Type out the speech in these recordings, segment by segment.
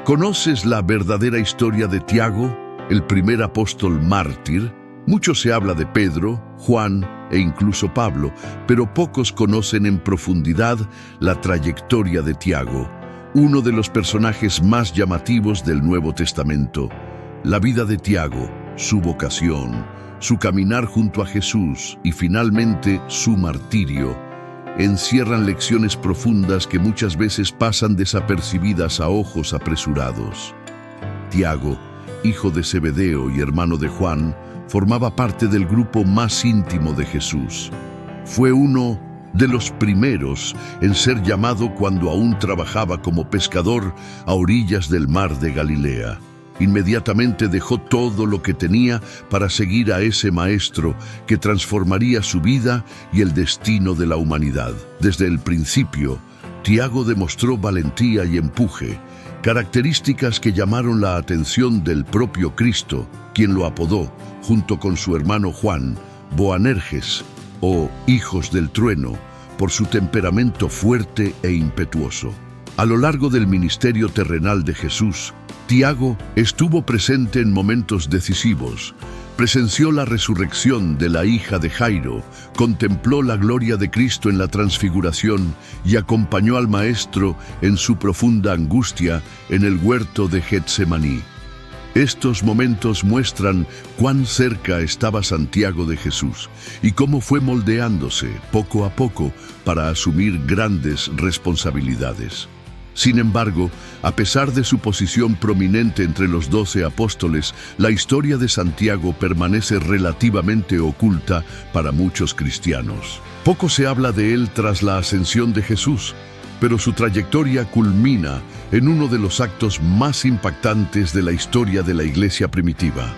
¿Conoces la verdadera historia de Tiago, el primer apóstol mártir? Mucho se habla de Pedro, Juan e incluso Pablo, pero pocos conocen en profundidad la trayectoria de Tiago, uno de los personajes más llamativos del Nuevo Testamento. La vida de Tiago, su vocación, su caminar junto a Jesús y finalmente su martirio, encierran lecciones profundas que muchas veces pasan desapercibidas a ojos apresurados. Tiago, hijo de Zebedeo y hermano de Juan, formaba parte del grupo más íntimo de Jesús. Fue uno de los primeros en ser llamado cuando aún trabajaba como pescador a orillas del mar de Galilea. Inmediatamente dejó todo lo que tenía para seguir a ese maestro que transformaría su vida y el destino de la humanidad. Desde el principio, Tiago demostró valentía y empuje, características que llamaron la atención del propio Cristo, quien lo apodó, junto con su hermano Juan, Boanerges, o Hijos del Trueno, por su temperamento fuerte e impetuoso. A lo largo del ministerio terrenal de Jesús, Tiago estuvo presente en momentos decisivos, presenció la resurrección de la hija de Jairo, contempló la gloria de Cristo en la transfiguración y acompañó al Maestro en su profunda angustia en el huerto de Getsemaní. Estos momentos muestran cuán cerca estaba Santiago de Jesús y cómo fue moldeándose poco a poco para asumir grandes responsabilidades. Sin embargo, a pesar de su posición prominente entre los 12 apóstoles, la historia de Santiago permanece relativamente oculta para muchos cristianos. Poco se habla de él tras la ascensión de Jesús, pero su trayectoria culmina en uno de los actos más impactantes de la historia de la Iglesia primitiva: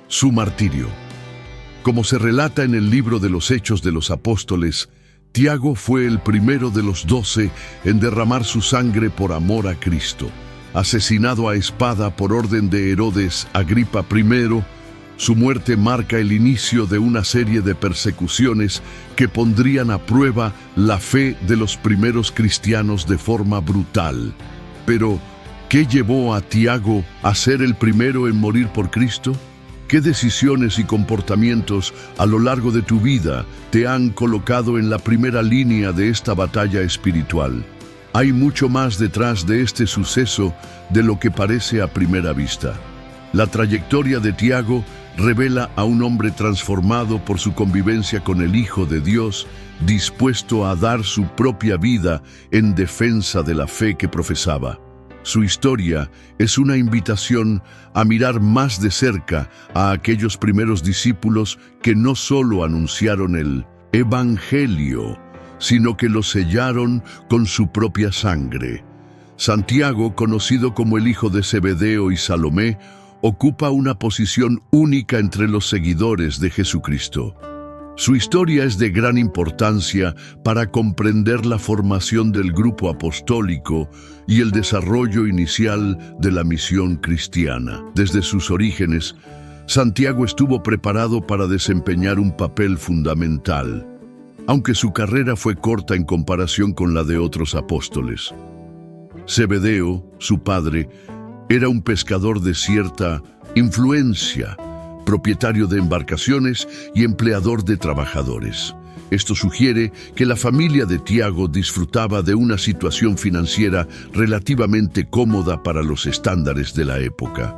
su martirio. Como se relata en el libro de los Hechos de los Apóstoles, Tiago fue el primero de los 12 en derramar su sangre por amor a Cristo. Asesinado a espada por orden de Herodes Agripa I, su muerte marca el inicio de una serie de persecuciones que pondrían a prueba la fe de los primeros cristianos de forma brutal. Pero, ¿qué llevó a Tiago a ser el primero en morir por Cristo? ¿Qué decisiones y comportamientos a lo largo de tu vida te han colocado en la primera línea de esta batalla espiritual? Hay mucho más detrás de este suceso de lo que parece a primera vista. La trayectoria de Tiago revela a un hombre transformado por su convivencia con el Hijo de Dios, dispuesto a dar su propia vida en defensa de la fe que profesaba. Su historia es una invitación a mirar más de cerca a aquellos primeros discípulos que no solo anunciaron el Evangelio, sino que lo sellaron con su propia sangre. Santiago, conocido como el hijo de Zebedeo y Salomé, ocupa una posición única entre los seguidores de Jesucristo. Su historia es de gran importancia para comprender la formación del grupo apostólico y el desarrollo inicial de la misión cristiana. Desde sus orígenes, Santiago estuvo preparado para desempeñar un papel fundamental, aunque su carrera fue corta en comparación con la de otros apóstoles. Zebedeo, su padre, era un pescador de cierta influencia, propietario de embarcaciones y empleador de trabajadores. Esto sugiere que la familia de Tiago disfrutaba de una situación financiera relativamente cómoda para los estándares de la época.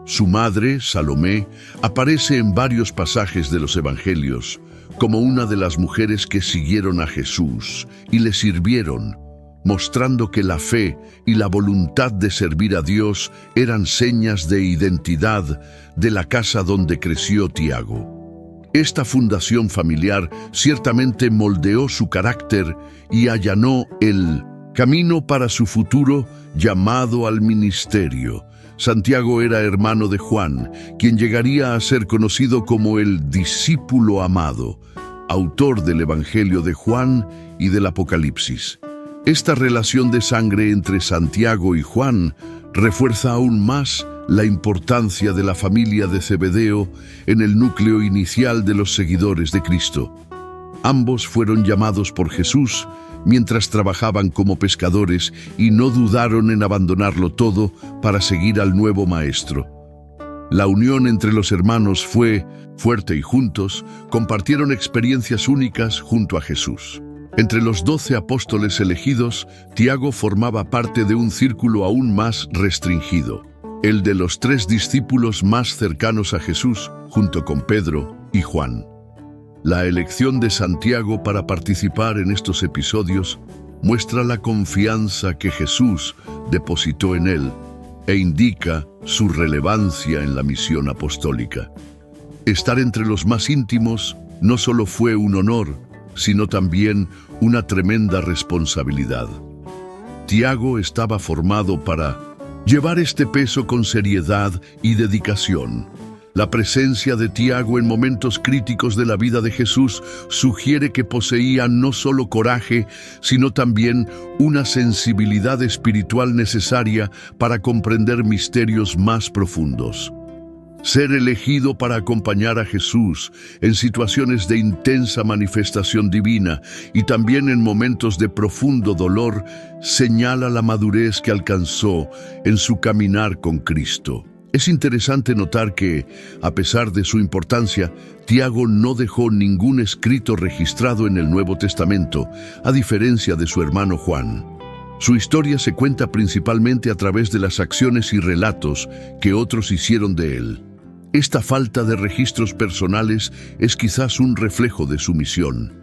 Su madre, Salomé, aparece en varios pasajes de los Evangelios como una de las mujeres que siguieron a Jesús y le sirvieron, mostrando que la fe y la voluntad de servir a Dios eran señas de identidad de la casa donde creció Tiago. Esta fundación familiar ciertamente moldeó su carácter y allanó el camino para su futuro llamado al ministerio. Santiago era hermano de Juan, quien llegaría a ser conocido como el discípulo amado, autor del Evangelio de Juan y del Apocalipsis. Esta relación de sangre entre Santiago y Juan refuerza aún más la importancia de la familia de Zebedeo en el núcleo inicial de los seguidores de Cristo. Ambos fueron llamados por Jesús mientras trabajaban como pescadores y no dudaron en abandonarlo todo para seguir al nuevo maestro. La unión entre los hermanos fue fuerte y juntos compartieron experiencias únicas junto a Jesús. Entre los 12 apóstoles elegidos, Tiago formaba parte de un círculo aún más restringido, el de los 3 discípulos más cercanos a Jesús, junto con Pedro y Juan. La elección de Santiago para participar en estos episodios muestra la confianza que Jesús depositó en él e indica su relevancia en la misión apostólica. Estar entre los más íntimos no solo fue un honor, sino también una tremenda responsabilidad. Tiago estaba formado para llevar este peso con seriedad y dedicación. La presencia de Tiago en momentos críticos de la vida de Jesús sugiere que poseía no solo coraje, sino también una sensibilidad espiritual necesaria para comprender misterios más profundos. Ser elegido para acompañar a Jesús en situaciones de intensa manifestación divina y también en momentos de profundo dolor señala la madurez que alcanzó en su caminar con Cristo. Es interesante notar que, a pesar de su importancia, Tiago no dejó ningún escrito registrado en el Nuevo Testamento, a diferencia de su hermano Juan. Su historia se cuenta principalmente a través de las acciones y relatos que otros hicieron de él. Esta falta de registros personales es quizás un reflejo de su misión: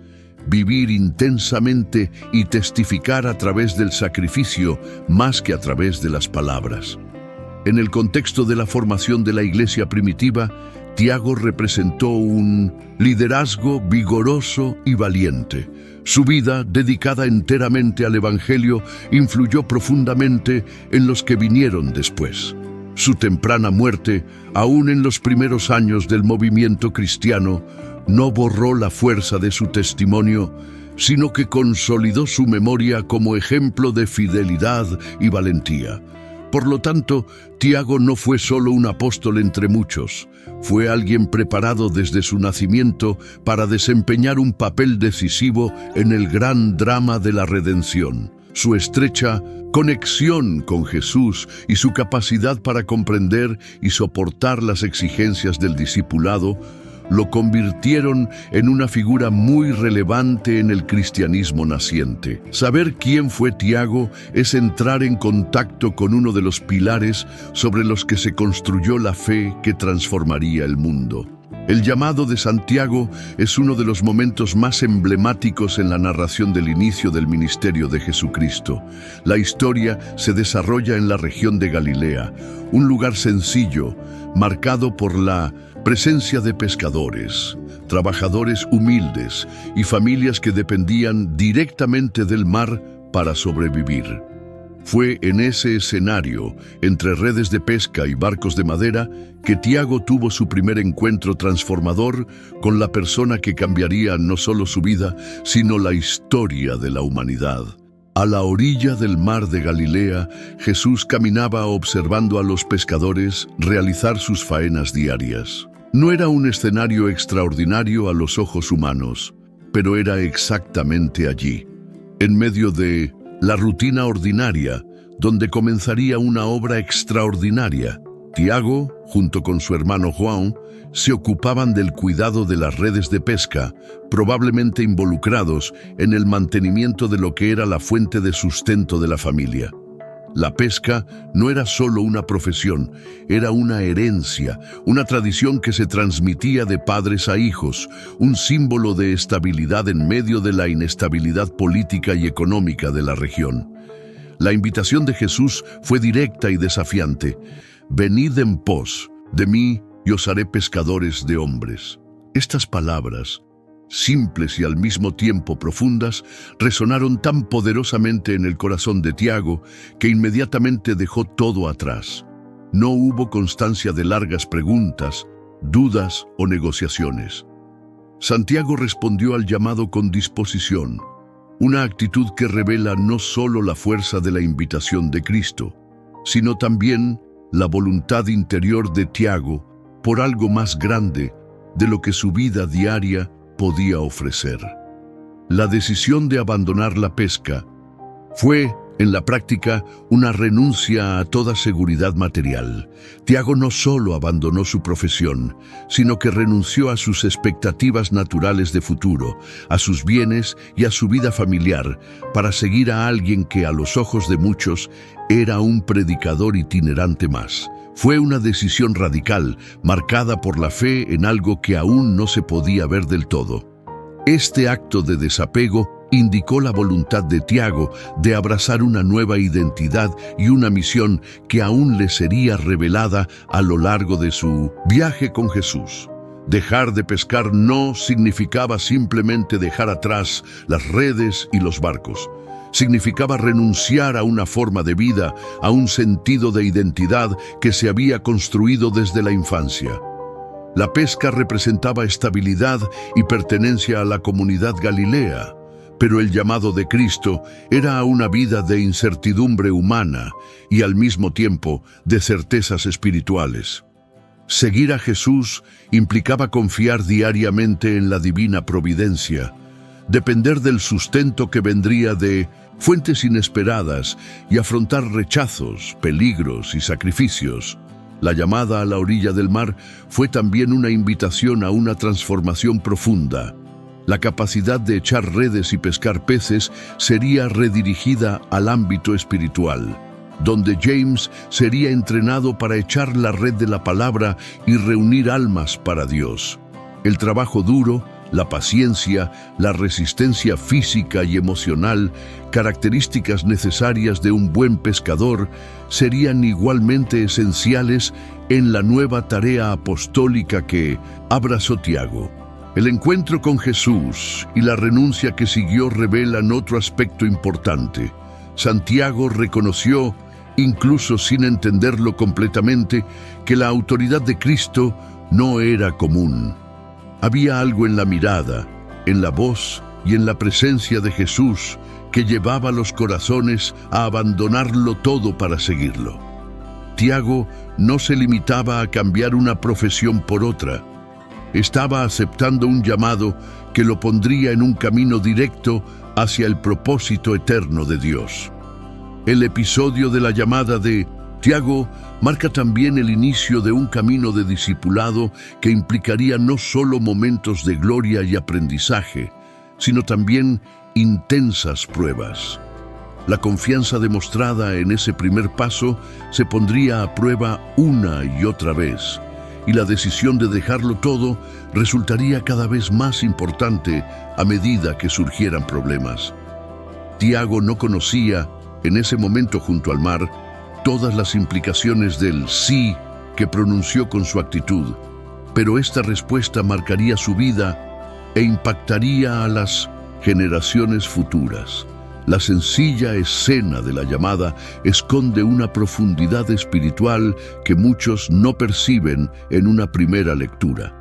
vivir intensamente y testificar a través del sacrificio más que a través de las palabras. En el contexto de la formación de la iglesia primitiva, Tiago representó un liderazgo vigoroso y valiente. Su vida, dedicada enteramente al Evangelio, influyó profundamente en los que vinieron después. Su temprana muerte, aún en los primeros años del movimiento cristiano, no borró la fuerza de su testimonio, sino que consolidó su memoria como ejemplo de fidelidad y valentía. Por lo tanto, Tiago no fue solo un apóstol entre muchos, fue alguien preparado desde su nacimiento para desempeñar un papel decisivo en el gran drama de la redención. Su estrecha conexión con Jesús y su capacidad para comprender y soportar las exigencias del discipulado lo convirtieron en una figura muy relevante en el cristianismo naciente. Saber quién fue Tiago es entrar en contacto con uno de los pilares sobre los que se construyó la fe que transformaría el mundo. El llamado de Santiago es uno de los momentos más emblemáticos en la narración del inicio del ministerio de Jesucristo. La historia se desarrolla en la región de Galilea, un lugar sencillo, marcado por la presencia de pescadores, trabajadores humildes y familias que dependían directamente del mar para sobrevivir. Fue en ese escenario, entre redes de pesca y barcos de madera, que Tiago tuvo su primer encuentro transformador con la persona que cambiaría no solo su vida, sino la historia de la humanidad. A la orilla del mar de Galilea, Jesús caminaba observando a los pescadores realizar sus faenas diarias. No era un escenario extraordinario a los ojos humanos, pero era exactamente allí, en medio de la rutina ordinaria, donde comenzaría una obra extraordinaria. Tiago, junto con su hermano Juan, se ocupaban del cuidado de las redes de pesca, probablemente involucrados en el mantenimiento de lo que era la fuente de sustento de la familia. La pesca no era solo una profesión, era una herencia, una tradición que se transmitía de padres a hijos, un símbolo de estabilidad en medio de la inestabilidad política y económica de la región. La invitación de Jesús fue directa y desafiante: «Venid en pos de mí y os haré pescadores de hombres». Estas palabras, simples y al mismo tiempo profundas, resonaron tan poderosamente en el corazón de Tiago que inmediatamente dejó todo atrás. No hubo constancia de largas preguntas, dudas o negociaciones. Santiago respondió al llamado con disposición, una actitud que revela no solo la fuerza de la invitación de Cristo, sino también la voluntad interior de Tiago por algo más grande de lo que su vida diaria podía ofrecer. La decisión de abandonar la pesca fue, en la práctica, una renuncia a toda seguridad material. Tiago no solo abandonó su profesión, sino que renunció a sus expectativas naturales de futuro, a sus bienes y a su vida familiar, para seguir a alguien que, a los ojos de muchos, era un predicador itinerante más. Fue una decisión radical, marcada por la fe en algo que aún no se podía ver del todo. Este acto de desapego indicó la voluntad de Tiago de abrazar una nueva identidad y una misión que aún le sería revelada a lo largo de su viaje con Jesús. Dejar de pescar no significaba simplemente dejar atrás las redes y los barcos. Significaba renunciar a una forma de vida, a un sentido de identidad que se había construido desde la infancia. La pesca representaba estabilidad y pertenencia a la comunidad galilea, pero el llamado de Cristo era a una vida de incertidumbre humana y al mismo tiempo de certezas espirituales. Seguir a Jesús implicaba confiar diariamente en la divina providencia, depender del sustento que vendría de fuentes inesperadas y afrontar rechazos, peligros y sacrificios. La llamada a la orilla del mar fue también una invitación a una transformación profunda. La capacidad de echar redes y pescar peces sería redirigida al ámbito espiritual, donde James sería entrenado para echar la red de la palabra y reunir almas para Dios. El trabajo duro, la paciencia, la resistencia física y emocional, características necesarias de un buen pescador, serían igualmente esenciales en la nueva tarea apostólica que abrazó Tiago. El encuentro con Jesús y la renuncia que siguió revelan otro aspecto importante. Santiago reconoció, incluso sin entenderlo completamente, que la autoridad de Cristo no era común. Había algo en la mirada, en la voz y en la presencia de Jesús que llevaba a los corazones a abandonarlo todo para seguirlo. Tiago no se limitaba a cambiar una profesión por otra. Estaba aceptando un llamado que lo pondría en un camino directo hacia el propósito eterno de Dios. El episodio de la llamada de Tiago marca también el inicio de un camino de discipulado que implicaría no solo momentos de gloria y aprendizaje, sino también intensas pruebas. La confianza demostrada en ese primer paso se pondría a prueba una y otra vez, y la decisión de dejarlo todo resultaría cada vez más importante a medida que surgieran problemas. Tiago no conocía, en ese momento junto al mar, todas las implicaciones del sí que pronunció con su actitud, pero esta respuesta marcaría su vida e impactaría a las generaciones futuras. La sencilla escena de la llamada esconde una profundidad espiritual que muchos no perciben en una primera lectura.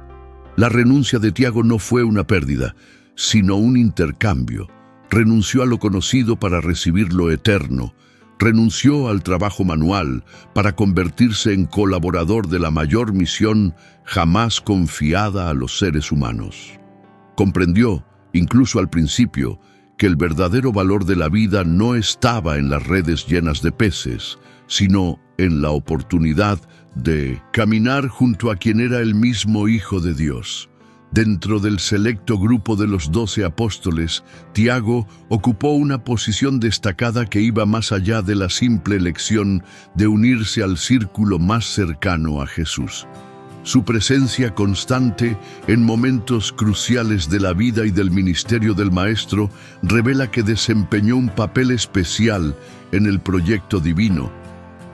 La renuncia de Tiago no fue una pérdida, sino un intercambio. Renunció a lo conocido para recibir lo eterno. Renunció al trabajo manual para convertirse en colaborador de la mayor misión jamás confiada a los seres humanos. Comprendió, incluso al principio, que el verdadero valor de la vida no estaba en las redes llenas de peces, sino en la oportunidad de caminar junto a quien era el mismo Hijo de Dios. Dentro del selecto grupo de los 12 apóstoles, Tiago ocupó una posición destacada que iba más allá de la simple elección de unirse al círculo más cercano a Jesús. Su presencia constante en momentos cruciales de la vida y del ministerio del Maestro revela que desempeñó un papel especial en el proyecto divino.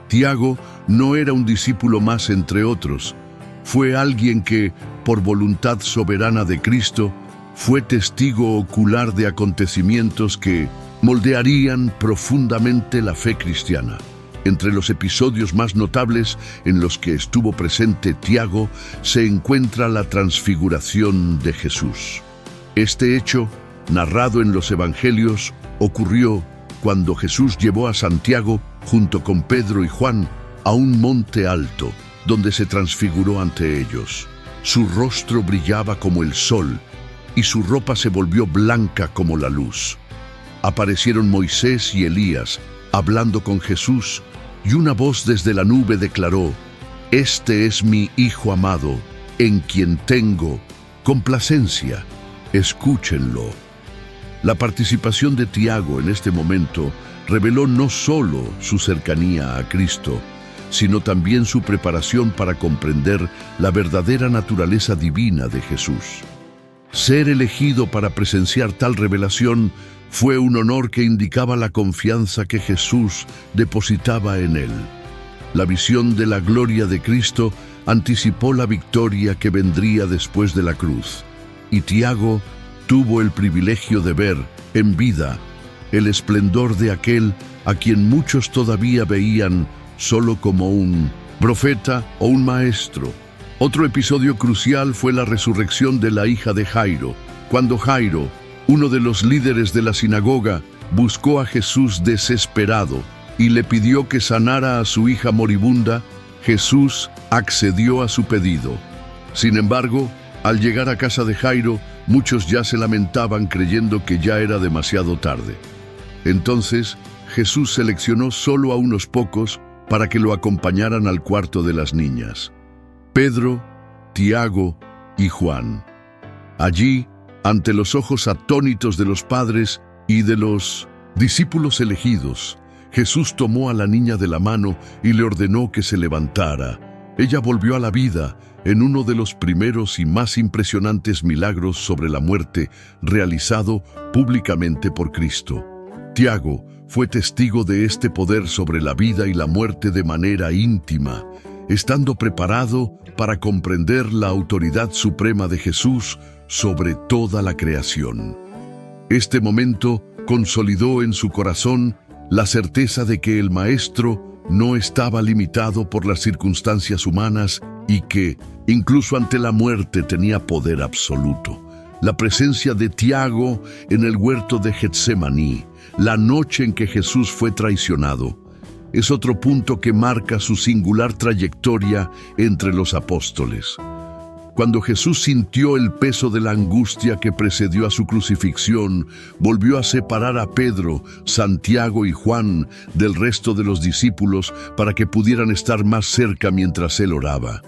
Tiago no era un discípulo más entre otros. Fue alguien que, por voluntad soberana de Cristo, fue testigo ocular de acontecimientos que moldearían profundamente la fe cristiana. Entre los episodios más notables en los que estuvo presente Tiago se encuentra la transfiguración de Jesús. Este hecho, narrado en los Evangelios, ocurrió cuando Jesús llevó a Santiago, junto con Pedro y Juan, a un monte alto, donde se transfiguró ante ellos. Su rostro brillaba como el sol, y su ropa se volvió blanca como la luz. Aparecieron Moisés y Elías, hablando con Jesús, y una voz desde la nube declaró: «Este es mi Hijo amado, en quien tengo complacencia. Escúchenlo». La participación de Tiago en este momento reveló no solo su cercanía a Cristo, sino también su preparación para comprender la verdadera naturaleza divina de Jesús. Ser elegido para presenciar tal revelación fue un honor que indicaba la confianza que Jesús depositaba en él. La visión de la gloria de Cristo anticipó la victoria que vendría después de la cruz, y Tiago tuvo el privilegio de ver, en vida, el esplendor de aquel a quien muchos todavía veían solo como un profeta o un maestro. Otro episodio crucial fue la resurrección de la hija de Jairo, cuando Jairo, uno de los líderes de la sinagoga, buscó a Jesús desesperado y le pidió que sanara a su hija moribunda. Jesús accedió a su pedido. Sin embargo, al llegar a casa de Jairo, muchos ya se lamentaban creyendo que ya era demasiado tarde. Entonces, Jesús seleccionó solo a unos pocos para que lo acompañaran al cuarto de las niñas: Pedro, Tiago y Juan. Allí, ante los ojos atónitos de los padres y de los discípulos elegidos, Jesús tomó a la niña de la mano y le ordenó que se levantara. Ella volvió a la vida en uno de los primeros y más impresionantes milagros sobre la muerte realizado públicamente por Cristo. Tiago fue testigo de este poder sobre la vida y la muerte de manera íntima, estando preparado para comprender la autoridad suprema de Jesús sobre toda la creación. Este momento consolidó en su corazón la certeza de que el Maestro no estaba limitado por las circunstancias humanas y que, incluso ante la muerte, tenía poder absoluto. La presencia de Tiago en el huerto de Getsemaní, la noche en que Jesús fue traicionado, es otro punto que marca su singular trayectoria entre los apóstoles. Cuando Jesús sintió el peso de la angustia que precedió a su crucifixión, volvió a separar a Pedro, Santiago y Juan del resto de los discípulos para que pudieran estar más cerca mientras él oraba.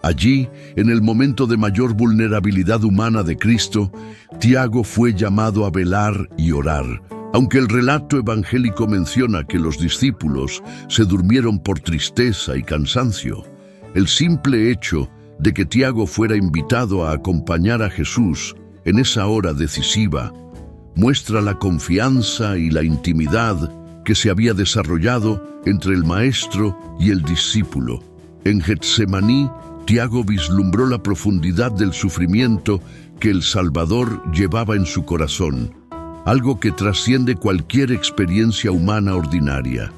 Allí, en el momento de mayor vulnerabilidad humana de Cristo, Tiago fue llamado a velar y orar. Aunque el relato evangélico menciona que los discípulos se durmieron por tristeza y cansancio, el simple hecho de que Tiago fuera invitado a acompañar a Jesús en esa hora decisiva muestra la confianza y la intimidad que se había desarrollado entre el maestro y el discípulo. En Getsemaní, Tiago vislumbró la profundidad del sufrimiento que el Salvador llevaba en su corazón, algo que trasciende cualquier experiencia humana ordinaria.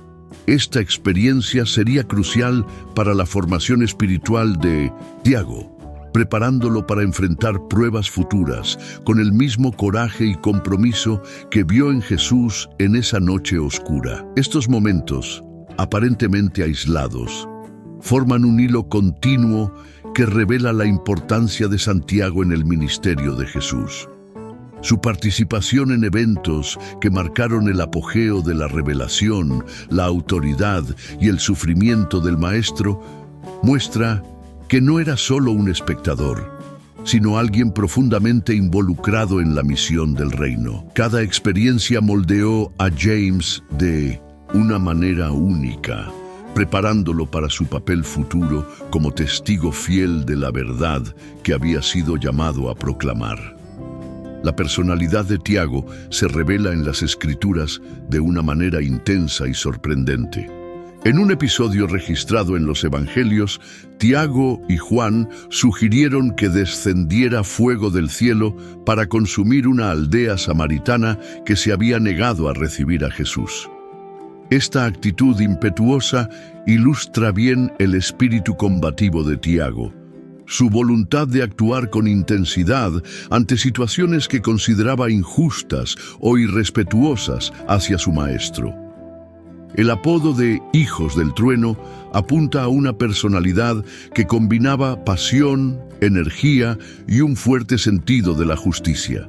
Esta experiencia sería crucial para la formación espiritual de Tiago, preparándolo para enfrentar pruebas futuras con el mismo coraje y compromiso que vio en Jesús en esa noche oscura. Estos momentos, aparentemente aislados, forman un hilo continuo que revela la importancia de Santiago en el ministerio de Jesús. Su participación en eventos que marcaron el apogeo de la revelación, la autoridad y el sufrimiento del Maestro muestra que no era solo un espectador, sino alguien profundamente involucrado en la misión del reino. Cada experiencia moldeó a James de una manera única, preparándolo para su papel futuro como testigo fiel de la verdad que había sido llamado a proclamar. La personalidad de Tiago se revela en las Escrituras de una manera intensa y sorprendente. En un episodio registrado en los Evangelios, Tiago y Juan sugirieron que descendiera fuego del cielo para consumir una aldea samaritana que se había negado a recibir a Jesús. Esta actitud impetuosa ilustra bien el espíritu combativo de Tiago, su voluntad de actuar con intensidad ante situaciones que consideraba injustas o irrespetuosas hacia su maestro. El apodo de Hijos del Trueno apunta a una personalidad que combinaba pasión, energía y un fuerte sentido de la justicia.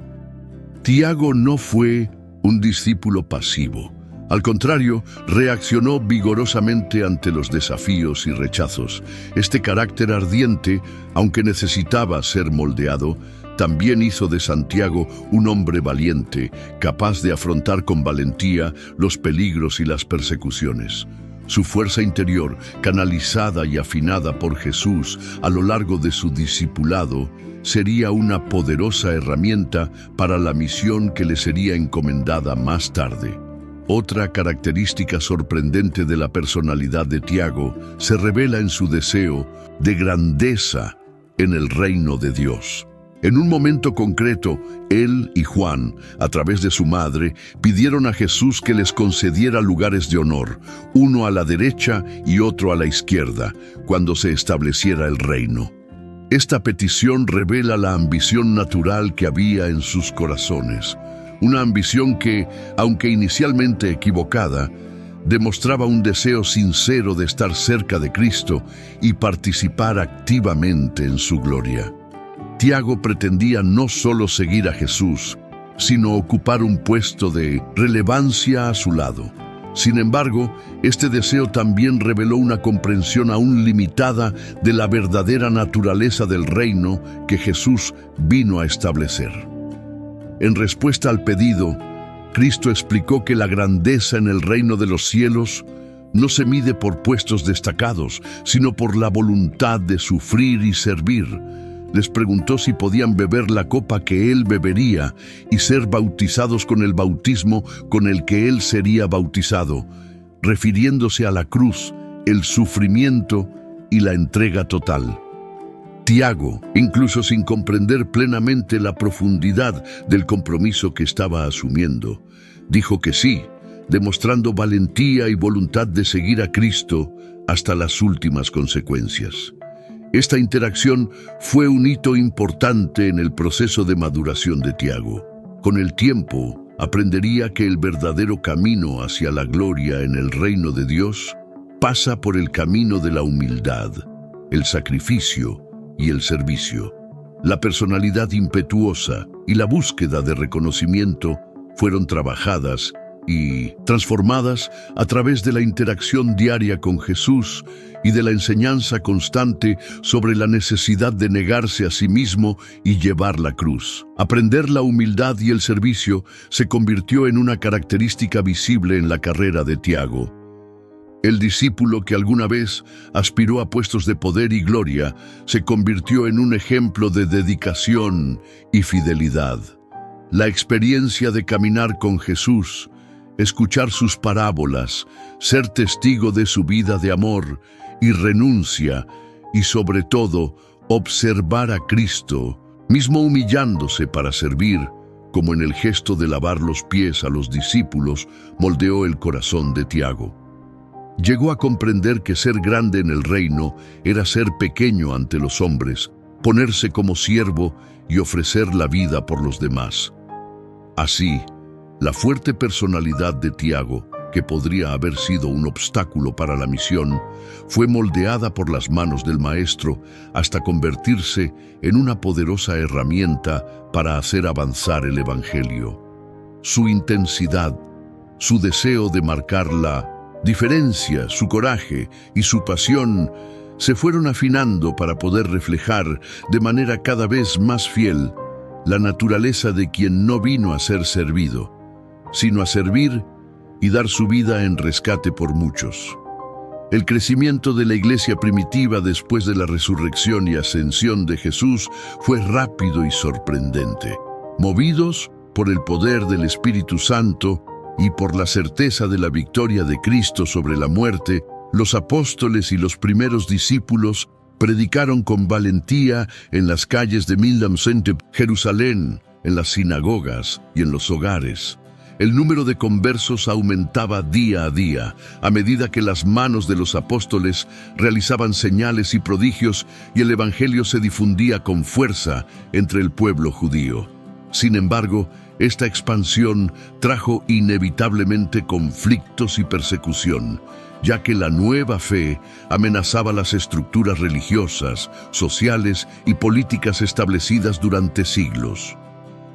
Tiago no fue un discípulo pasivo. Al contrario, reaccionó vigorosamente ante los desafíos y rechazos. Este carácter ardiente, aunque necesitaba ser moldeado, también hizo de Santiago un hombre valiente, capaz de afrontar con valentía los peligros y las persecuciones. Su fuerza interior, canalizada y afinada por Jesús a lo largo de su discipulado, sería una poderosa herramienta para la misión que le sería encomendada más tarde. Otra característica sorprendente de la personalidad de Tiago se revela en su deseo de grandeza en el reino de Dios. En un momento concreto, él y Juan, a través de su madre, pidieron a Jesús que les concediera lugares de honor, uno a la derecha y otro a la izquierda, cuando se estableciera el reino. Esta petición revela la ambición natural que había en sus corazones, una ambición que, aunque inicialmente equivocada, demostraba un deseo sincero de estar cerca de Cristo y participar activamente en su gloria. Tiago pretendía no solo seguir a Jesús, sino ocupar un puesto de relevancia a su lado. Sin embargo, este deseo también reveló una comprensión aún limitada de la verdadera naturaleza del reino que Jesús vino a establecer. En respuesta al pedido, Cristo explicó que la grandeza en el reino de los cielos no se mide por puestos destacados, sino por la voluntad de sufrir y servir. Les preguntó si podían beber la copa que él bebería y ser bautizados con el bautismo con el que él sería bautizado, refiriéndose a la cruz, el sufrimiento y la entrega total. Tiago, incluso sin comprender plenamente la profundidad del compromiso que estaba asumiendo, dijo que sí, demostrando valentía y voluntad de seguir a Cristo hasta las últimas consecuencias. Esta interacción fue un hito importante en el proceso de maduración de Tiago. Con el tiempo, aprendería que el verdadero camino hacia la gloria en el reino de Dios pasa por el camino de la humildad, el sacrificio y el servicio. La personalidad impetuosa y la búsqueda de reconocimiento fueron trabajadas y transformadas a través de la interacción diaria con Jesús y de la enseñanza constante sobre la necesidad de negarse a sí mismo y llevar la cruz. Aprender la humildad y el servicio se convirtió en una característica visible en la carrera de Tiago. El discípulo que alguna vez aspiró a puestos de poder y gloria se convirtió en un ejemplo de dedicación y fidelidad. La experiencia de caminar con Jesús, escuchar sus parábolas, ser testigo de su vida de amor y renuncia, y sobre todo, observar a Cristo, mismo humillándose para servir, como en el gesto de lavar los pies a los discípulos, moldeó el corazón de Tiago. Llegó a comprender que ser grande en el reino era ser pequeño ante los hombres, ponerse como siervo y ofrecer la vida por los demás. Así, la fuerte personalidad de Tiago, que podría haber sido un obstáculo para la misión, fue moldeada por las manos del Maestro hasta convertirse en una poderosa herramienta para hacer avanzar el Evangelio. Su intensidad, su deseo de marcar la diferencia, su coraje y su pasión se fueron afinando para poder reflejar de manera cada vez más fiel la naturaleza de quien no vino a ser servido, sino a servir y dar su vida en rescate por muchos. El crecimiento de la iglesia primitiva después de la resurrección y ascensión de Jesús fue rápido y sorprendente. Movidos por el poder del Espíritu Santo y por la certeza de la victoria de Cristo sobre la muerte, los apóstoles y los primeros discípulos predicaron con valentía en las calles de Millam-Sentep, Jerusalén, en las sinagogas y en los hogares. El número de conversos aumentaba día a día, a medida que las manos de los apóstoles realizaban señales y prodigios y el evangelio se difundía con fuerza entre el pueblo judío. Sin embargo, Esta expansión trajo inevitablemente conflictos y persecución, ya que la nueva fe amenazaba las estructuras religiosas, sociales y políticas establecidas durante siglos.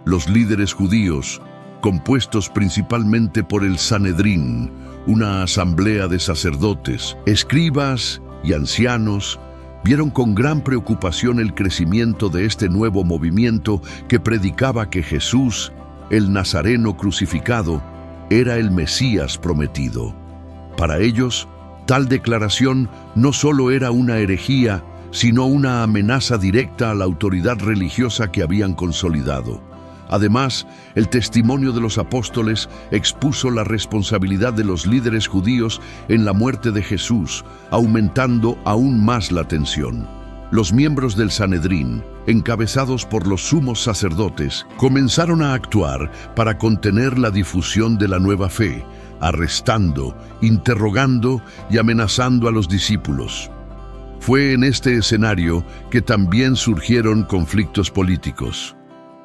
Los líderes judíos, compuestos principalmente por el Sanedrín, una asamblea de sacerdotes, escribas y ancianos, vieron con gran preocupación el crecimiento de este nuevo movimiento que predicaba que Jesús, el Nazareno crucificado, era el Mesías prometido. Para ellos, tal declaración no solo era una herejía, sino una amenaza directa a la autoridad religiosa que habían consolidado. Además, el testimonio de los apóstoles expuso la responsabilidad de los líderes judíos en la muerte de Jesús, aumentando aún más la tensión. Los miembros del Sanedrín, encabezados por los sumos sacerdotes, comenzaron a actuar para contener la difusión de la nueva fe, arrestando, interrogando y amenazando a los discípulos. Fue en este escenario que también surgieron conflictos políticos.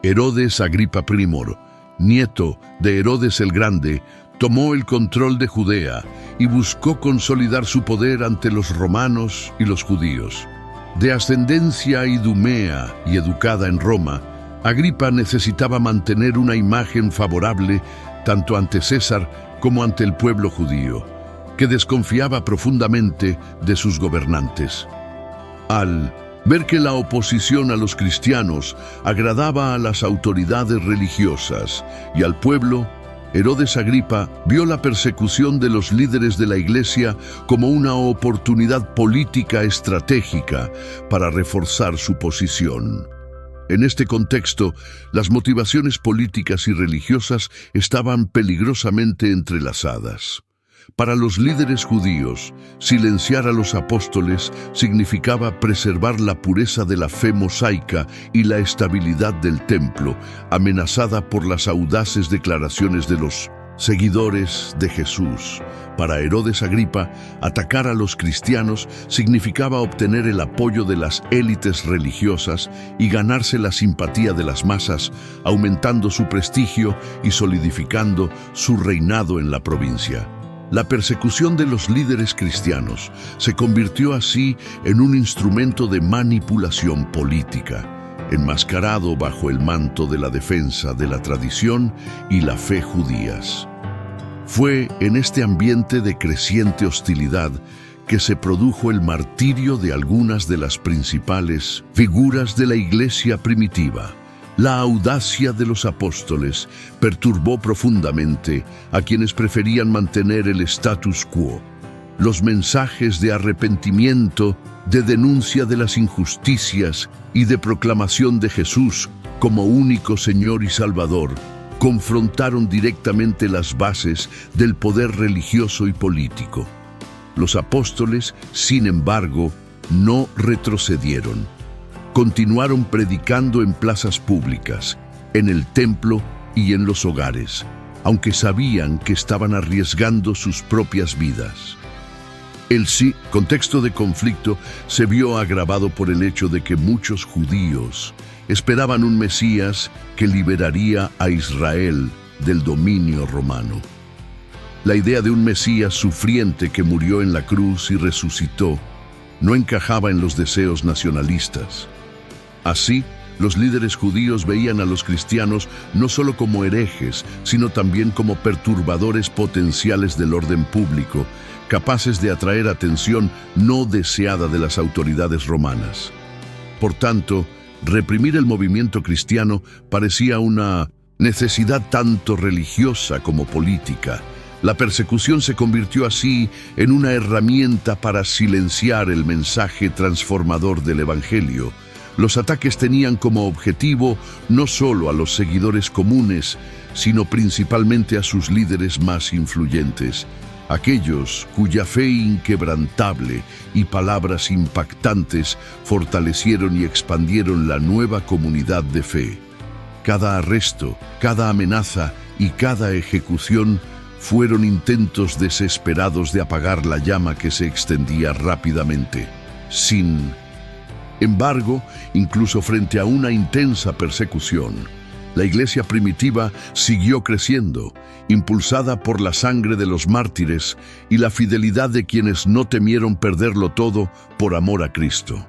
Herodes Agripa I, nieto de Herodes el Grande, tomó el control de Judea y buscó consolidar su poder ante los romanos y los judíos. De ascendencia idumea y educada en Roma, Agripa necesitaba mantener una imagen favorable tanto ante César como ante el pueblo judío, que desconfiaba profundamente de sus gobernantes. Al ver que la oposición a los cristianos agradaba a las autoridades religiosas y al pueblo, Herodes Agripa vio la persecución de los líderes de la Iglesia como una oportunidad política estratégica para reforzar su posición. En este contexto, las motivaciones políticas y religiosas estaban peligrosamente entrelazadas. Para los líderes judíos, silenciar a los apóstoles significaba preservar la pureza de la fe mosaica y la estabilidad del templo, amenazada por las audaces declaraciones de los seguidores de Jesús. Para Herodes Agripa, atacar a los cristianos significaba obtener el apoyo de las élites religiosas y ganarse la simpatía de las masas, aumentando su prestigio y solidificando su reinado en la provincia. La persecución de los líderes cristianos se convirtió así en un instrumento de manipulación política, enmascarado bajo el manto de la defensa de la tradición y la fe judías. Fue en este ambiente de creciente hostilidad que se produjo el martirio de algunas de las principales figuras de la Iglesia primitiva. La audacia de los apóstoles perturbó profundamente a quienes preferían mantener el status quo. Los mensajes de arrepentimiento, de denuncia de las injusticias y de proclamación de Jesús como único Señor y Salvador confrontaron directamente las bases del poder religioso y político. Los apóstoles, sin embargo, no retrocedieron. Continuaron predicando en plazas públicas, en el templo y en los hogares, aunque sabían que estaban arriesgando sus propias vidas. El contexto de conflicto se vio agravado por el hecho de que muchos judíos esperaban un Mesías que liberaría a Israel del dominio romano. La idea de un Mesías sufriente que murió en la cruz y resucitó no encajaba en los deseos nacionalistas. Así, los líderes judíos veían a los cristianos no solo como herejes, sino también como perturbadores potenciales del orden público, capaces de atraer atención no deseada de las autoridades romanas. Por tanto, reprimir el movimiento cristiano parecía una necesidad tanto religiosa como política. La persecución se convirtió así en una herramienta para silenciar el mensaje transformador del Evangelio. Los ataques tenían como objetivo no solo a los seguidores comunes, sino principalmente a sus líderes más influyentes, aquellos cuya fe inquebrantable y palabras impactantes fortalecieron y expandieron la nueva comunidad de fe. Cada arresto, cada amenaza y cada ejecución fueron intentos desesperados de apagar la llama que se extendía rápidamente. Sin embargo, incluso frente a una intensa persecución, La iglesia primitiva siguió creciendo, impulsada por la sangre de los mártires y la fidelidad de quienes no temieron perderlo todo por amor a Cristo.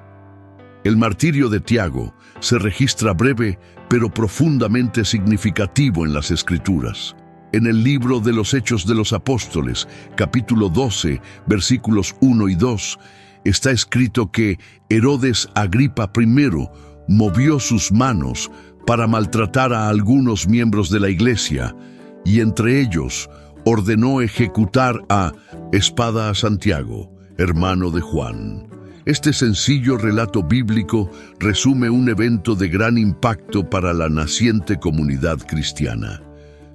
El martirio de Tiago se registra breve, pero profundamente significativo en las Escrituras. En el libro de los Hechos de los Apóstoles, capítulo 12, versículos 1 y 2, está escrito que Herodes Agripa I movió sus manos para maltratar a algunos miembros de la iglesia, y entre ellos ordenó ejecutar a espada a Santiago, hermano de Juan. Este sencillo relato bíblico resume un evento de gran impacto para la naciente comunidad cristiana.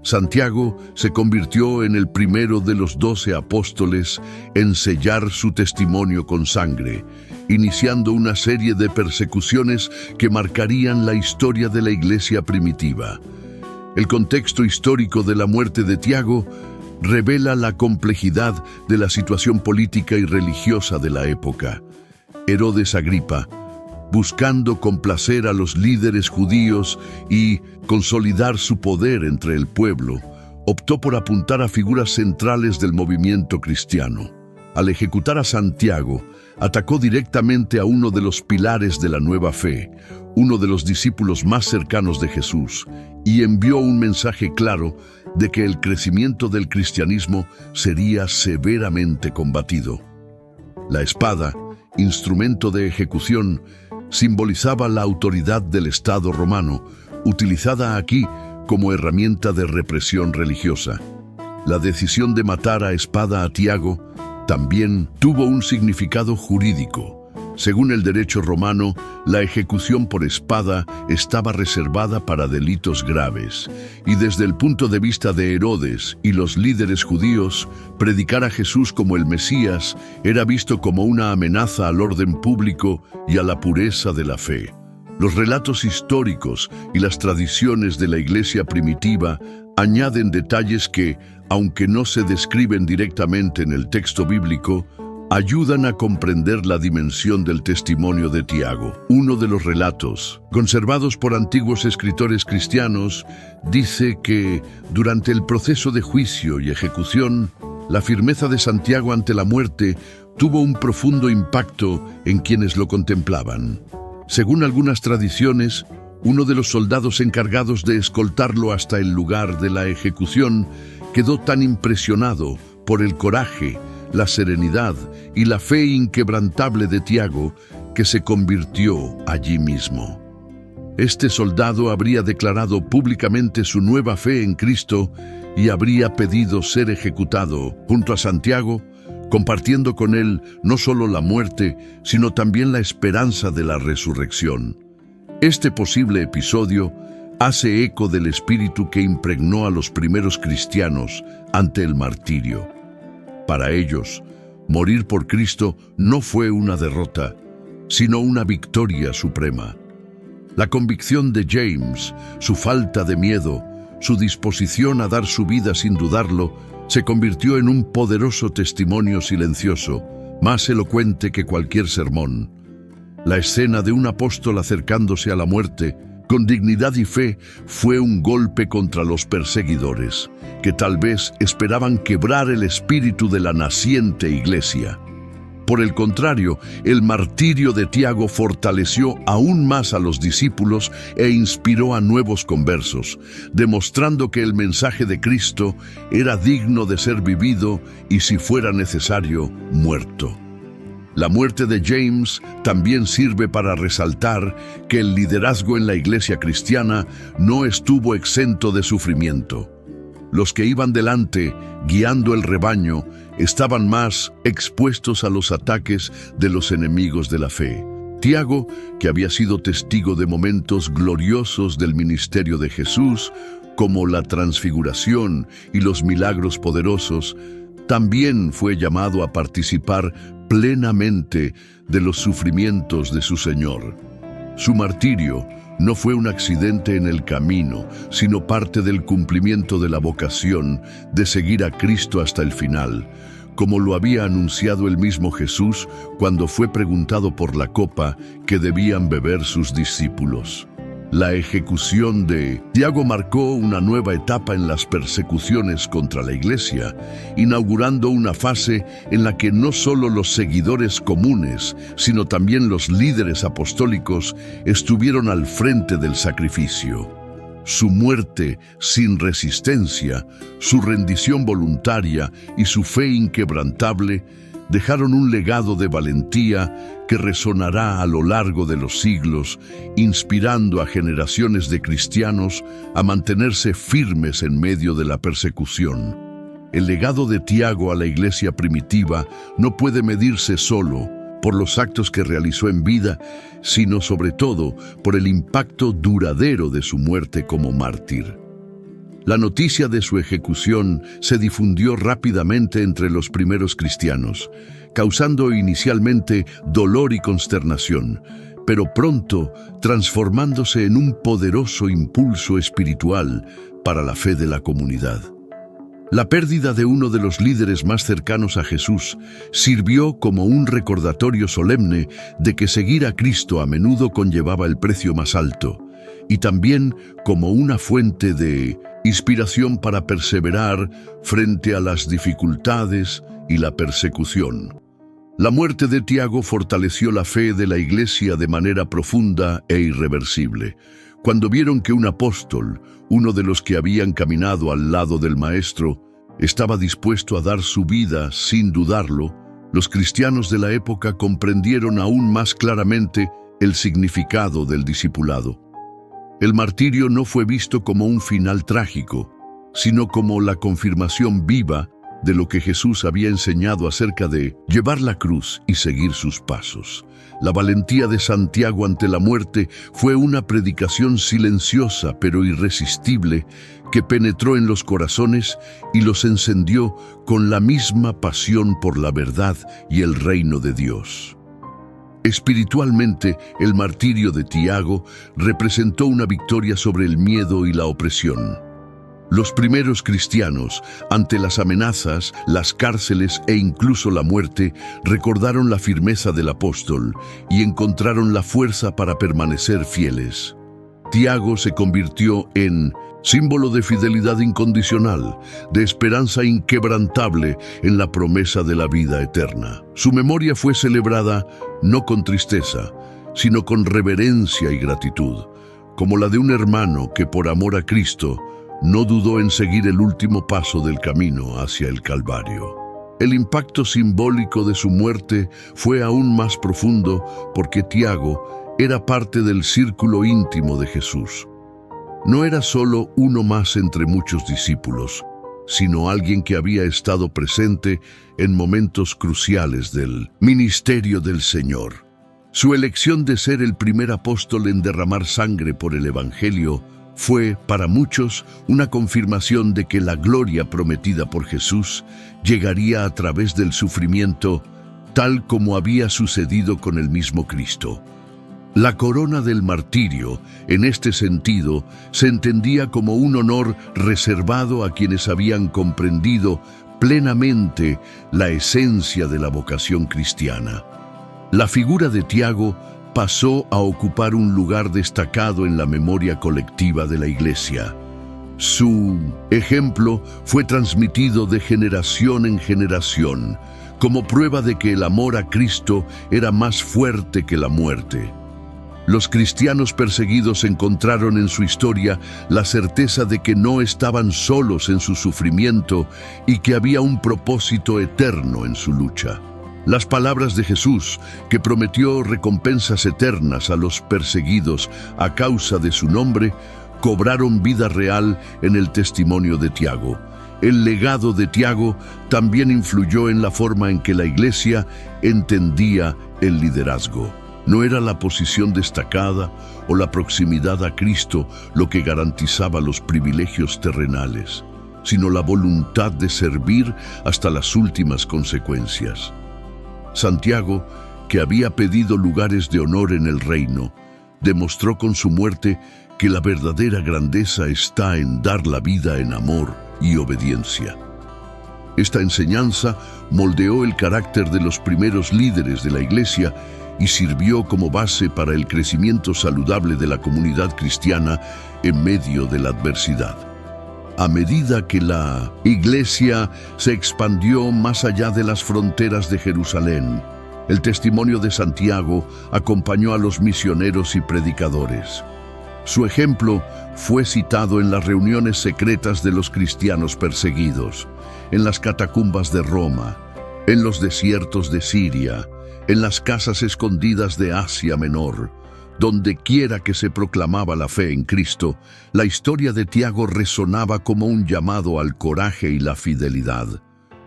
Santiago se convirtió en el primero de los 12 apóstoles en sellar su testimonio con sangre, iniciando una serie de persecuciones que marcarían la historia de la iglesia primitiva. El contexto histórico de la muerte de Tiago revela la complejidad de la situación política y religiosa de la época. Herodes Agripa, buscando complacer a los líderes judíos y consolidar su poder entre el pueblo, optó por apuntar a figuras centrales del movimiento cristiano. Al ejecutar a Santiago, atacó directamente a uno de los pilares de la nueva fe, uno de los discípulos más cercanos de Jesús, y envió un mensaje claro de que el crecimiento del cristianismo sería severamente combatido. La espada, instrumento de ejecución, simbolizaba la autoridad del Estado romano, utilizada aquí como herramienta de represión religiosa. La decisión de matar a espada a Tiago también tuvo un significado jurídico. Según el derecho romano, la ejecución por espada estaba reservada para delitos graves, y desde el punto de vista de Herodes y los líderes judíos, predicar a Jesús como el Mesías era visto como una amenaza al orden público y a la pureza de la fe. Los relatos históricos y las tradiciones de la iglesia primitiva añaden detalles que, aunque no se describen directamente en el texto bíblico, ayudan a comprender la dimensión del testimonio de Tiago. Uno de los relatos, conservados por antiguos escritores cristianos, dice que durante el proceso de juicio y ejecución, la firmeza de Santiago ante la muerte tuvo un profundo impacto en quienes lo contemplaban. Según algunas tradiciones, uno de los soldados encargados de escoltarlo hasta el lugar de la ejecución quedó tan impresionado por el coraje, la serenidad y la fe inquebrantable de Tiago que se convirtió allí mismo. Este soldado habría declarado públicamente su nueva fe en Cristo y habría pedido ser ejecutado junto a Santiago, compartiendo con él no solo la muerte, sino también la esperanza de la resurrección. Este posible episodio hace eco del espíritu que impregnó a los primeros cristianos ante el martirio. Para ellos, morir por Cristo no fue una derrota, sino una victoria suprema. La convicción de James, su falta de miedo, su disposición a dar su vida sin dudarlo, se convirtió en un poderoso testimonio silencioso, más elocuente que cualquier sermón. La escena de un apóstol acercándose a la muerte, con dignidad y fe, fue un golpe contra los perseguidores, que tal vez esperaban quebrar el espíritu de la naciente iglesia. Por el contrario, el martirio de Tiago fortaleció aún más a los discípulos e inspiró a nuevos conversos, demostrando que el mensaje de Cristo era digno de ser vivido y, si fuera necesario, muerto. La muerte de James también sirve para resaltar que el liderazgo en la iglesia cristiana no estuvo exento de sufrimiento. Los que iban delante, guiando el rebaño, estaban más expuestos a los ataques de los enemigos de la fe. Tiago, que había sido testigo de momentos gloriosos del ministerio de Jesús, como la transfiguración y los milagros poderosos, también fue llamado a participar plenamente de los sufrimientos de su Señor. Su martirio no fue un accidente en el camino, sino parte del cumplimiento de la vocación de seguir a Cristo hasta el final, como lo había anunciado el mismo Jesús cuando fue preguntado por la copa que debían beber sus discípulos. La ejecución de Tiago marcó una nueva etapa en las persecuciones contra la Iglesia, inaugurando una fase en la que no solo los seguidores comunes, sino también los líderes apostólicos estuvieron al frente del sacrificio. Su muerte sin resistencia, su rendición voluntaria y su fe inquebrantable dejaron un legado de valentía que resonará a lo largo de los siglos, inspirando a generaciones de cristianos a mantenerse firmes en medio de la persecución. El legado de Tiago a la iglesia primitiva no puede medirse solo por los actos que realizó en vida, sino sobre todo por el impacto duradero de su muerte como mártir. La noticia de su ejecución se difundió rápidamente entre los primeros cristianos, causando inicialmente dolor y consternación, pero pronto transformándose en un poderoso impulso espiritual para la fe de la comunidad. La pérdida de uno de los líderes más cercanos a Jesús sirvió como un recordatorio solemne de que seguir a Cristo a menudo conllevaba el precio más alto, y también como una fuente de inspiración para perseverar frente a las dificultades y la persecución. La muerte de Tiago fortaleció la fe de la Iglesia de manera profunda e irreversible. Cuando vieron que un apóstol, uno de los que habían caminado al lado del Maestro, estaba dispuesto a dar su vida sin dudarlo, los cristianos de la época comprendieron aún más claramente el significado del discipulado. El martirio no fue visto como un final trágico, sino como la confirmación viva de lo que Jesús había enseñado acerca de llevar la cruz y seguir sus pasos. La valentía de Santiago ante la muerte fue una predicación silenciosa pero irresistible que penetró en los corazones y los encendió con la misma pasión por la verdad y el reino de Dios. Espiritualmente, el martirio de Tiago representó una victoria sobre el miedo y la opresión. Los primeros cristianos, ante las amenazas, las cárceles e incluso la muerte, recordaron la firmeza del apóstol y encontraron la fuerza para permanecer fieles. Tiago se convirtió en símbolo de fidelidad incondicional, de esperanza inquebrantable en la promesa de la vida eterna. Su memoria fue celebrada no con tristeza, sino con reverencia y gratitud, como la de un hermano que por amor a Cristo no dudó en seguir el último paso del camino hacia el Calvario. El impacto simbólico de su muerte fue aún más profundo porque Tiago era parte del círculo íntimo de Jesús. No era solo uno más entre muchos discípulos, sino alguien que había estado presente en momentos cruciales del ministerio del Señor. Su elección de ser el primer apóstol en derramar sangre por el Evangelio fue, para muchos, una confirmación de que la gloria prometida por Jesús llegaría a través del sufrimiento, tal como había sucedido con el mismo Cristo. La corona del martirio, en este sentido, se entendía como un honor reservado a quienes habían comprendido plenamente la esencia de la vocación cristiana. La figura de Tiago pasó a ocupar un lugar destacado en la memoria colectiva de la Iglesia. Su ejemplo fue transmitido de generación en generación, como prueba de que el amor a Cristo era más fuerte que la muerte. Los cristianos perseguidos encontraron en su historia la certeza de que no estaban solos en su sufrimiento y que había un propósito eterno en su lucha. Las palabras de Jesús, que prometió recompensas eternas a los perseguidos a causa de su nombre, cobraron vida real en el testimonio de Tiago. El legado de Tiago también influyó en la forma en que la Iglesia entendía el liderazgo. No era la posición destacada o la proximidad a Cristo lo que garantizaba los privilegios terrenales, sino la voluntad de servir hasta las últimas consecuencias. Santiago, que había pedido lugares de honor en el reino, demostró con su muerte que la verdadera grandeza está en dar la vida en amor y obediencia. Esta enseñanza moldeó el carácter de los primeros líderes de la Iglesia y sirvió como base para el crecimiento saludable de la comunidad cristiana en medio de la adversidad. A medida que la Iglesia se expandió más allá de las fronteras de Jerusalén, el testimonio de Santiago acompañó a los misioneros y predicadores. Su ejemplo fue citado en las reuniones secretas de los cristianos perseguidos, en las catacumbas de Roma, en los desiertos de Siria, en las casas escondidas de Asia Menor. Donde quiera que se proclamaba la fe en Cristo, la historia de Tiago resonaba como un llamado al coraje y la fidelidad.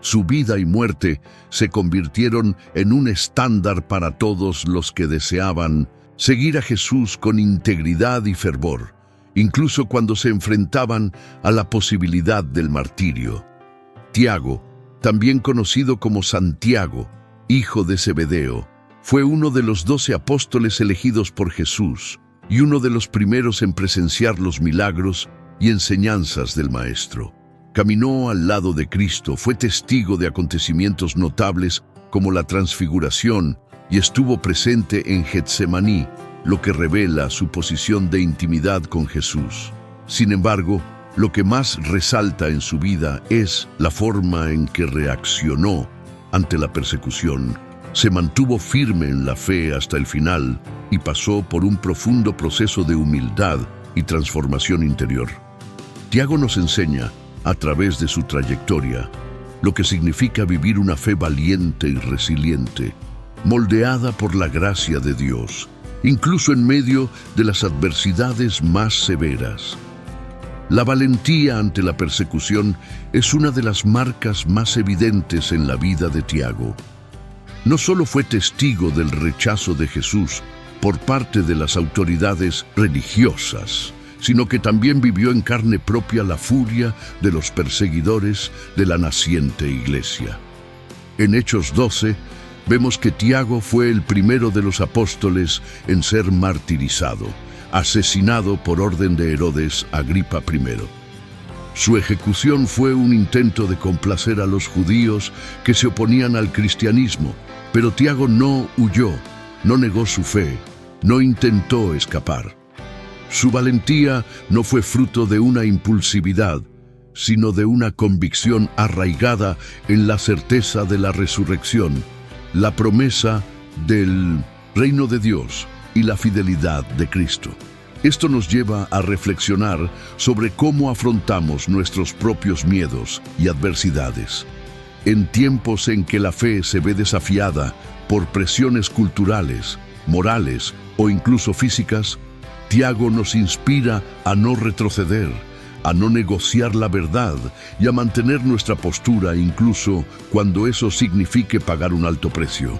Su vida y muerte se convirtieron en un estándar para todos los que deseaban seguir a Jesús con integridad y fervor, incluso cuando se enfrentaban a la posibilidad del martirio. Tiago, también conocido como Santiago, hijo de Zebedeo, fue uno de los 12 apóstoles elegidos por Jesús y uno de los primeros en presenciar los milagros y enseñanzas del Maestro. Caminó al lado de Cristo, fue testigo de acontecimientos notables como la transfiguración y estuvo presente en Getsemaní, lo que revela su posición de intimidad con Jesús. Sin embargo, lo que más resalta en su vida es la forma en que reaccionó ante la persecución. Se mantuvo firme en la fe hasta el final y pasó por un profundo proceso de humildad y transformación interior. Tiago nos enseña, a través de su trayectoria, lo que significa vivir una fe valiente y resiliente, moldeada por la gracia de Dios, incluso en medio de las adversidades más severas. La valentía ante la persecución es una de las marcas más evidentes en la vida de Tiago. No solo fue testigo del rechazo de Jesús por parte de las autoridades religiosas, sino que también vivió en carne propia la furia de los perseguidores de la naciente iglesia. En Hechos 12, vemos que Tiago fue el primero de los apóstoles en ser martirizado, asesinado por orden de Herodes Agripa I. Su ejecución fue un intento de complacer a los judíos que se oponían al cristianismo, pero Tiago no huyó, no negó su fe, no intentó escapar. Su valentía no fue fruto de una impulsividad, sino de una convicción arraigada en la certeza de la resurrección, la promesa del reino de Dios y la fidelidad de Cristo. Esto nos lleva a reflexionar sobre cómo afrontamos nuestros propios miedos y adversidades. En tiempos en que la fe se ve desafiada por presiones culturales, morales o incluso físicas, Tiago nos inspira a no retroceder, a no negociar la verdad y a mantener nuestra postura incluso cuando eso signifique pagar un alto precio.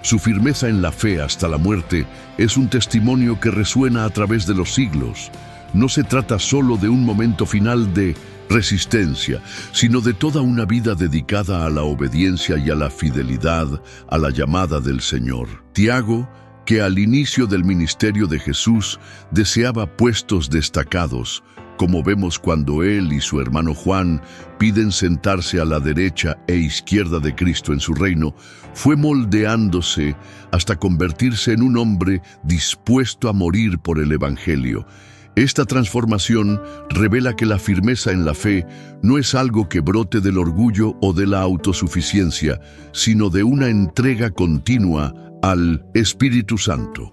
Su firmeza en la fe hasta la muerte es un testimonio que resuena a través de los siglos. No se trata solo de un momento final de resistencia, sino de toda una vida dedicada a la obediencia y a la fidelidad a la llamada del Señor. Tiago, que al inicio del ministerio de Jesús deseaba puestos destacados, como vemos cuando él y su hermano Juan piden sentarse a la derecha e izquierda de Cristo en su reino, fue moldeándose hasta convertirse en un hombre dispuesto a morir por el Evangelio. Esta transformación revela que la firmeza en la fe no es algo que brote del orgullo o de la autosuficiencia, sino de una entrega continua al Espíritu Santo.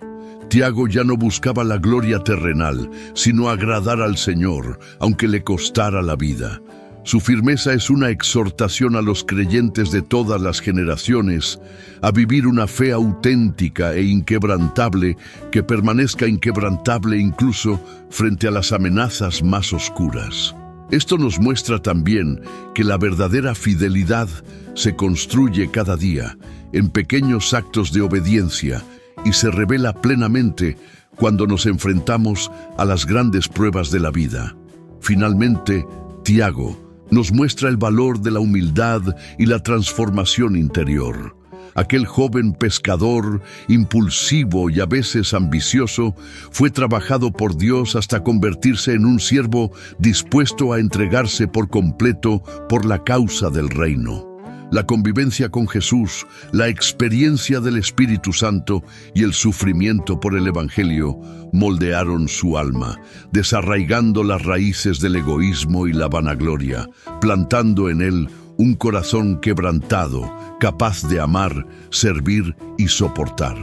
Tiago ya no buscaba la gloria terrenal, sino agradar al Señor, aunque le costara la vida. Su firmeza es una exhortación a los creyentes de todas las generaciones a vivir una fe auténtica e inquebrantable que permanezca inquebrantable incluso frente a las amenazas más oscuras. Esto nos muestra también que la verdadera fidelidad se construye cada día en pequeños actos de obediencia y se revela plenamente cuando nos enfrentamos a las grandes pruebas de la vida. Finalmente, Tiago nos muestra el valor de la humildad y la transformación interior. Aquel joven pescador, impulsivo y a veces ambicioso, fue trabajado por Dios hasta convertirse en un siervo dispuesto a entregarse por completo por la causa del reino. La convivencia con Jesús, la experiencia del Espíritu Santo y el sufrimiento por el Evangelio moldearon su alma, desarraigando las raíces del egoísmo y la vanagloria, plantando en él un corazón quebrantado, capaz de amar, servir y soportar.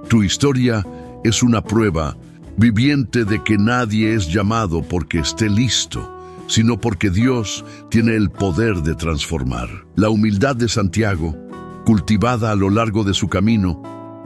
Tu historia es una prueba viviente de que nadie es llamado porque esté listo, sino porque Dios tiene el poder de transformar. La humildad de Santiago, cultivada a lo largo de su camino,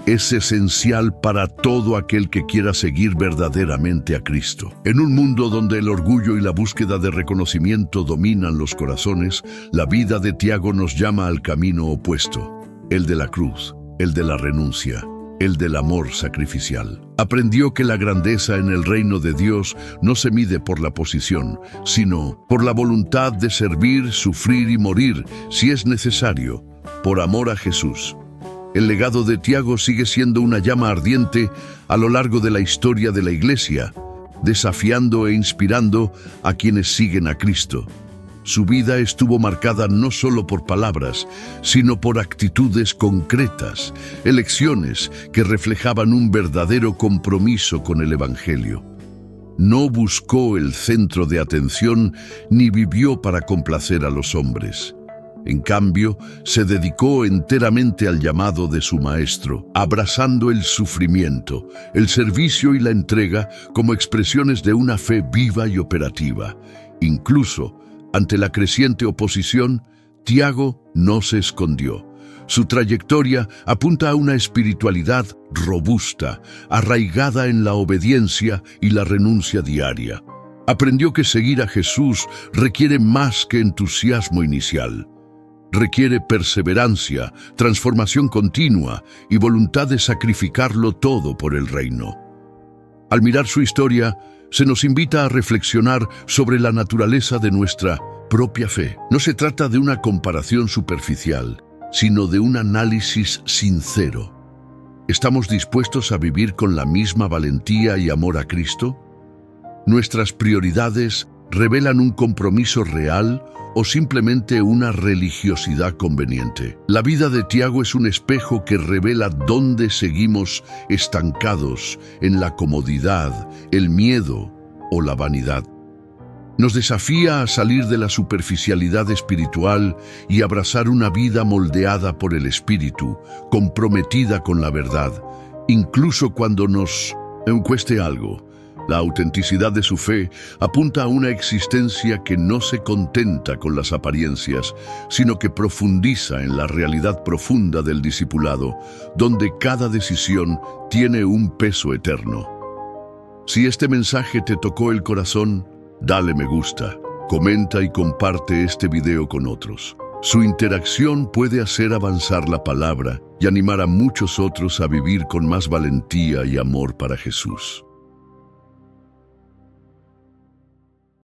es esencial para todo aquel que quiera seguir verdaderamente a Cristo. En un mundo donde el orgullo y la búsqueda de reconocimiento dominan los corazones, la vida de Tiago nos llama al camino opuesto, el de la cruz, el de la renuncia, el del amor sacrificial. Aprendió que la grandeza en el reino de Dios no se mide por la posición, sino por la voluntad de servir, sufrir y morir, si es necesario, por amor a Jesús. El legado de Tiago sigue siendo una llama ardiente a lo largo de la historia de la Iglesia, desafiando e inspirando a quienes siguen a Cristo. Su vida estuvo marcada no solo por palabras, sino por actitudes concretas, elecciones que reflejaban un verdadero compromiso con el Evangelio. No buscó el centro de atención ni vivió para complacer a los hombres. En cambio, se dedicó enteramente al llamado de su maestro, abrazando el sufrimiento, el servicio y la entrega como expresiones de una fe viva y operativa. Incluso, ante la creciente oposición, Tiago no se escondió. Su trayectoria apunta a una espiritualidad robusta, arraigada en la obediencia y la renuncia diaria. Aprendió que seguir a Jesús requiere más que entusiasmo inicial. Requiere perseverancia, transformación continua y voluntad de sacrificarlo todo por el reino. Al mirar su historia, se nos invita a reflexionar sobre la naturaleza de nuestra propia fe. No se trata de una comparación superficial, sino de un análisis sincero. ¿Estamos dispuestos a vivir con la misma valentía y amor a Cristo? ¿Nuestras prioridades revelan un compromiso real o simplemente una religiosidad conveniente? La vida de Tiago es un espejo que revela dónde seguimos estancados en la comodidad, el miedo o la vanidad. Nos desafía a salir de la superficialidad espiritual y abrazar una vida moldeada por el Espíritu, comprometida con la verdad, incluso cuando nos cueste algo. La autenticidad de su fe apunta a una existencia que no se contenta con las apariencias, sino que profundiza en la realidad profunda del discipulado, donde cada decisión tiene un peso eterno. Si este mensaje te tocó el corazón, dale me gusta, comenta y comparte este video con otros. Su interacción puede hacer avanzar la palabra y animar a muchos otros a vivir con más valentía y amor para Jesús.